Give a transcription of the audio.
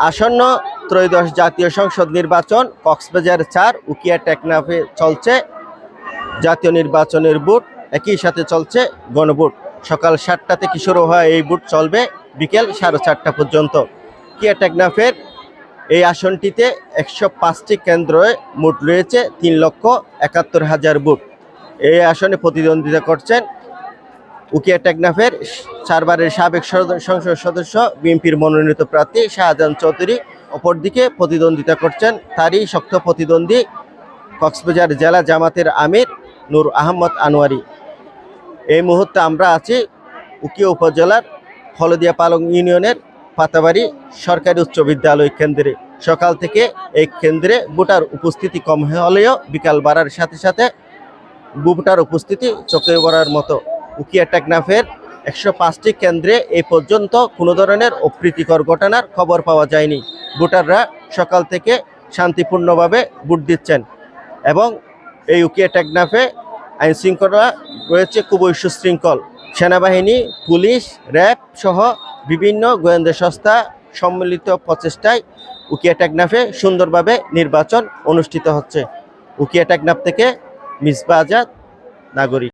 আসন্ন ত্রয়োদশ জাতীয় সংসদ নির্বাচন কক্সবাজার ৪ উকিয়া টেকনাফে চলছে জাতীয় নির্বাচনের ভোট, একই সাথে চলছে গণভোট। সকাল ৭টা থেকে শুরু হয় এই ভোট, চলবে বিকেল ৪:৩০ পর্যন্ত। উকিয়া টেকনাফের এই আসনটিতে ১০৫টি কেন্দ্রে মোট রয়েছে ৩,৭১,০০০ ভোট। এই আসনে প্রতিদ্বন্দ্বিতা করছেন উকিয়া টেকনাফের ৪ বারের সাবেক সংসদ সদস্য বিএনপির মনোনীত প্রার্থী শাহজাহান চৌধুরী। অপরদিকে প্রতিদ্বন্দ্বিতা করছেন তারই শক্ত প্রতিদ্বন্দ্বী কক্সবাজার জেলা জামাতের আমির নূর আহমদ আনোয়ারি। এই মুহূর্তে আমরা আছি উকিয়া উপজেলার হলদিয়া পালং ইউনিয়নের পাতাবাড়ি সরকারি উচ্চ বিদ্যালয় কেন্দ্রে। সকাল থেকে এই কেন্দ্রে ভোটার উপস্থিতি কম হলেও বিকাল বাড়ার সাথে সাথে ভোটার উপস্থিতি চোখে পড়ার মতো। উকিয়া টেকনাফের ১০৫টি কেন্দ্রে এই পর্যন্ত কোনো ধরনের অপ্রীতিকর ঘটনার খবর পাওয়া যায়নি। ভোটাররা সকাল থেকে শান্তিপূর্ণভাবে ভোট দিচ্ছেন এবং এই উকিয়া টেকনাফে আইন শৃঙ্খলা রয়েছে খুবই সুশৃঙ্খল। সেনাবাহিনী, পুলিশ, র্যাব সহ বিভিন্ন গোয়েন্দা সংস্থা সম্মিলিত প্রচেষ্টায় উকিয়া টেকনাফে সুন্দরভাবে নির্বাচন অনুষ্ঠিত হচ্ছে। উকিয়া টেকনাফ থেকে মিসবাহ আজাদ, নাগরিক।